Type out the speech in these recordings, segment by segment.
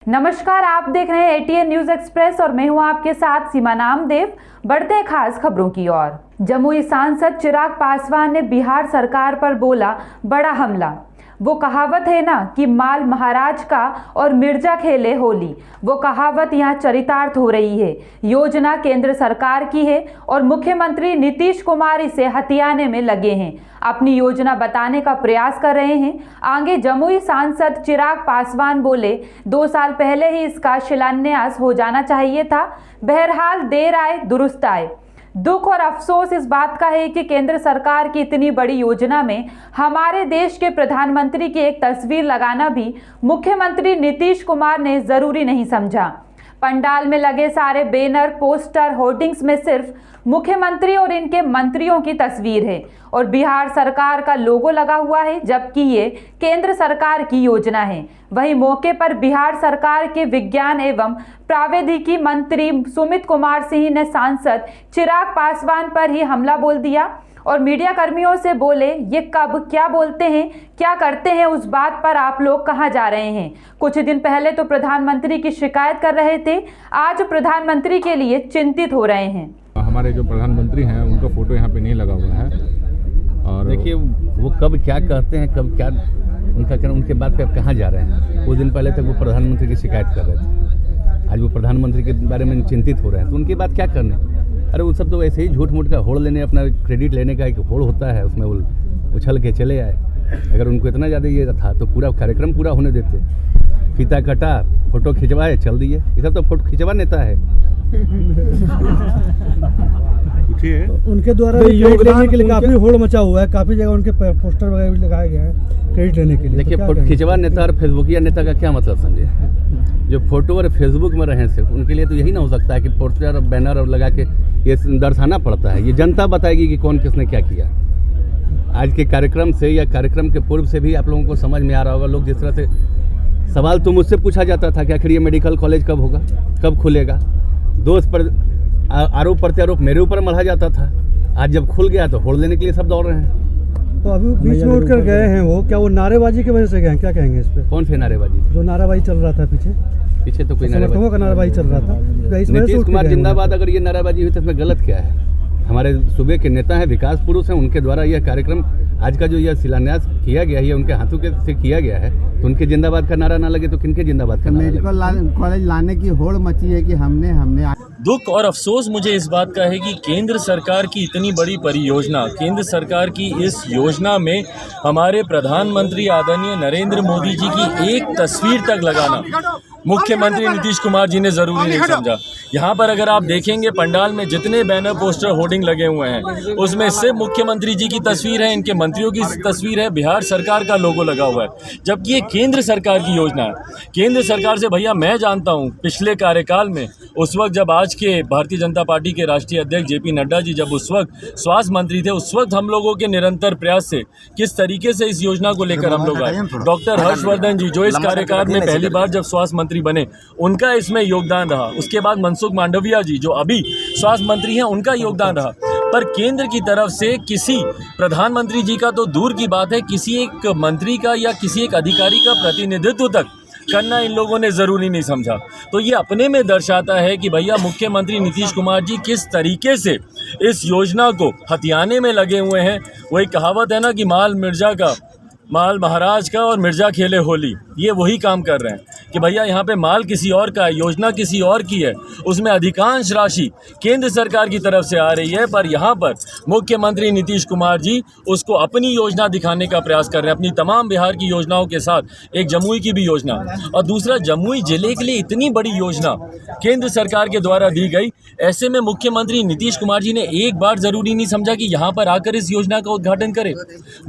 नमस्कार, आप देख रहे हैं एटीएन न्यूज एक्सप्रेस और मैं हूं आपके साथ सीमा नामदेव। बढ़ते हैं खास खबरों की ओर। जमुई सांसद चिराग पासवान ने बिहार सरकार पर बोला बड़ा हमला। वो कहावत है ना कि माल महाराज का और मिर्जा खेले होली, वो कहावत यहाँ चरितार्थ हो रही है। योजना केंद्र सरकार की है और मुख्यमंत्री नीतीश कुमार इसे हथियाने में लगे हैं, अपनी योजना बताने का प्रयास कर रहे हैं। आगे जमुई सांसद चिराग पासवान बोले 2 साल पहले ही इसका शिलान्यास हो जाना चाहिए था। बहरहाल देर आए दुरुस्त आए। दुख और अफसोस इस बात का है कि केंद्र सरकार की इतनी बड़ी योजना में हमारे देश के प्रधानमंत्री की एक तस्वीर लगाना भी मुख्यमंत्री नीतीश कुमार ने जरूरी नहीं समझा। पंडाल में लगे सारे बैनर, पोस्टर, होर्डिंग्स में सिर्फ मुख्यमंत्री और इनके मंत्रियों की तस्वीर है और बिहार सरकार का लोगो लगा हुआ है, जबकि ये केंद्र सरकार की योजना है। वहीं मौके पर बिहार सरकार के विज्ञान एवं प्रावैधिकी मंत्री सुमित कुमार सिंह ने सांसद चिराग पासवान पर ही हमला बोल दिया और मीडिया कर्मियों से बोले, ये कब क्या बोलते हैं, क्या करते हैं, उस बात पर आप लोग कहां जा रहे हैं। कुछ दिन पहले तो प्रधानमंत्री की शिकायत कर रहे थे, आज प्रधानमंत्री के लिए चिंतित हो रहे हैं। हमारे जो प्रधानमंत्री हैं उनका फोटो यहाँ पे नहीं लगा हुआ है और देखिए वो कब क्या कहते हैं, कब क्या उनका कहना, उनके बाद पे अब कहाँ जा रहे हैं। कुछ दिन पहले तक वो प्रधानमंत्री की शिकायत कर रहे थे, आज वो प्रधानमंत्री के बारे में चिंतित हो रहे हैं, तो उनकी बात क्या करने। अरे वो सब तो ऐसे ही झूठ मूठ का होड़ लेने, अपना क्रेडिट लेने का एक होड़ होता है, उसमें वो उछल के चले आए। अगर उनको इतना ज़्यादा ये था तो पूरा कार्यक्रम पूरा होने देते। फीता कटा, फोटो खिंचवाए, चल दिए। ये सब तो फोटो खिंचवा नेता है। उनके द्वारा क्रेडिट लेने के लिए काफी होड़ मचा हुआ है, काफी जगह उनके पोस्टर वगैरह भी लगाए गए हैं क्रेडिट लेने के लिए। देखिए तो फोटो खिंचवा नेता और फेसबुकिया नेता का क्या मतलब समझे। जो फोटो और फेसबुक में रहे सिर्फ उनके लिए तो यही ना हो सकता है कि पोस्टर और बैनर और लगा के ये दर्शाना पड़ता है। ये जनता बताएगी कि कौन किसने क्या किया। आज के कार्यक्रम से या कार्यक्रम के पूर्व से भी आप लोगों को समझ में आ रहा होगा। लोग जिस तरह से सवाल तो मुझसे पूछा जाता था कि आखिर ये मेडिकल कॉलेज कब होगा, कब खुलेगा। दोस्त पर आरोप प्रत्यारोप मेरे ऊपर मढ़ा जाता था। आज जब खुल गया तो होड़ लेने के लिए सब दौड़ रहे हैं। तो अभी बीच में उठकर गए हैं वो, क्या वो नारेबाजी की वजह से गए हैं, क्या कहेंगे इस पे? कौन से नारेबाजी? जो नाराबाजी चल रहा था पीछे तो कोई समर्थकों का नाराबाजी चल रहा था। नीतीश कुमार जिंदाबाद। अगर ये नाराबाजी हुई तो इसमें गलत क्या है। हमारे सूबे के नेता हैं, विकास पुरुष हैं, उनके द्वारा यह कार्यक्रम आज का जो यह शिलान्यास किया गया है, ये उनके हाथों के से किया गया है, तो उनके जिंदाबाद का नारा ना लगे तो किनके जिंदाबाद का नारा? मेडिकल कॉलेज लाने की होड़ मची है कि हमने दुख और अफसोस मुझे इस बात का है कि केंद्र सरकार की इतनी बड़ी परियोजना, केंद्र सरकार की इस योजना में हमारे प्रधानमंत्री आदरणीय नरेंद्र मोदी जी की एक तस्वीर तक लगाना मुख्यमंत्री नीतीश कुमार जी ने ज़रूरी नहीं समझा। यहाँ पर अगर आप देखेंगे पंडाल में जितने बैनर, पोस्टर, होर्डिंग लगे हुए हैं उसमें सिर्फ मुख्यमंत्री जी की तस्वीर है, इनके मंत्रियों की तस्वीर है, बिहार सरकार का लोगो लगा हुआ है, जबकि ये केंद्र सरकार की योजना है। केंद्र सरकार से भैया मैं जानता हूँ पिछले कार्यकाल में उस वक्त जब आज के भारतीय जनता पार्टी के राष्ट्रीय अध्यक्ष जेपी नड्डा जी जब उस वक्त स्वास्थ्य मंत्री थे, उस वक्त हम लोगों के निरंतर प्रयास से किस तरीके से इस योजना को लेकर हम लोग आए। डॉक्टर हर्षवर्धन जी जो इस कार्यकाल में पहली बार जब स्वास्थ्य मंत्री बने, उनका इसमें योगदान रहा। उसके बाद मनसुख मांडविया जी जो अभी स्वास्थ्य मंत्री हैं, उनका योगदान रहा। पर केंद्र की तरफ से किसी प्रधानमंत्री जी का तो दूर की बात है, किसी एक मंत्री का या किसी एक अधिकारी का प्रतिनिधित्व तक करना इन लोगों ने ज़रूरी नहीं समझा। तो ये अपने में दर्शाता है कि भैया मुख्यमंत्री नीतीश कुमार जी किस तरीके से इस योजना को हथियाने में लगे हुए हैं। वही कहावत है ना कि माल महाराज का और मिर्जा खेले होली, ये वही काम कर रहे हैं कि भैया यहाँ पे माल किसी और का है, योजना किसी और की है, उसमें अधिकांश राशि केंद्र सरकार की तरफ से आ रही है, पर यहाँ पर मुख्यमंत्री नीतीश कुमार जी उसको अपनी योजना दिखाने का प्रयास कर रहे हैं, अपनी तमाम बिहार की योजनाओं के साथ एक जमुई की भी योजना और दूसरा जमुई जिले के लिए इतनी बड़ी योजना केंद्र सरकार के द्वारा दी गई। ऐसे में मुख्यमंत्री नीतीश कुमार जी ने एक बार ज़रूरी नहीं समझा कि यहाँ पर आकर इस योजना का उद्घाटन करें।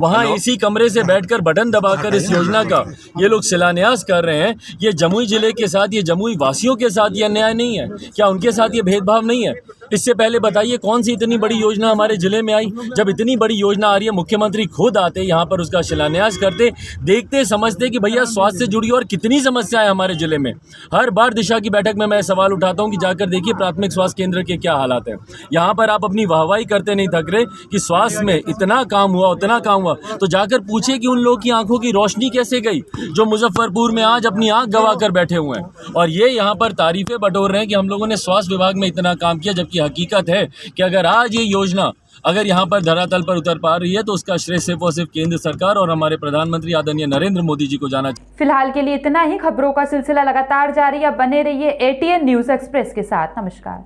वहाँ इसी कमरे से बैठ बटन दबाकर इस योजना का ये लोग शिलान्यास कर रहे हैं। ये जमुई जिले के साथ, ये जमुई वासियों के साथ ये अन्याय नहीं है क्या? उनके साथ ये भेदभाव नहीं है? इससे पहले बताइए कौन सी इतनी बड़ी योजना हमारे जिले में आई। जब इतनी बड़ी योजना आ रही है, मुख्यमंत्री खुद आते यहाँ पर उसका शिलान्यास करते, देखते समझते कि भैया स्वास्थ्य से जुड़ी और कितनी समस्याएं हमारे जिले में। हर बार दिशा की बैठक में मैं सवाल उठाता हूँ कि जाकर देखिए प्राथमिक स्वास्थ्य केंद्र के क्या हालात हैं। यहाँ पर आप अपनी वाहवाही करते नहीं थक रहे कि स्वास्थ्य में इतना काम हुआ, उतना काम हुआ, तो जाकर पूछिए कि उन लोगों की आंखों की रोशनी कैसे गई जो मुजफ्फरपुर में आज अपनी आंख गवा कर बैठे हुए हैं। और ये यहाँ पर तारीफें बटोर रहे हैं कि हम लोगों ने स्वास्थ्य विभाग में इतना काम किया, जबकि हकीकत है कि अगर आज ये योजना अगर यहाँ पर धरातल पर उतर पा रही है तो उसका श्रेय सिर्फ और सिर्फ केंद्र सरकार और हमारे प्रधानमंत्री आदरणीय नरेंद्र मोदी जी को जाना चाहिए। फिलहाल के लिए इतना ही। खबरों का सिलसिला लगातार जारी है, बने रहिए ATN न्यूज एक्सप्रेस के साथ। नमस्कार।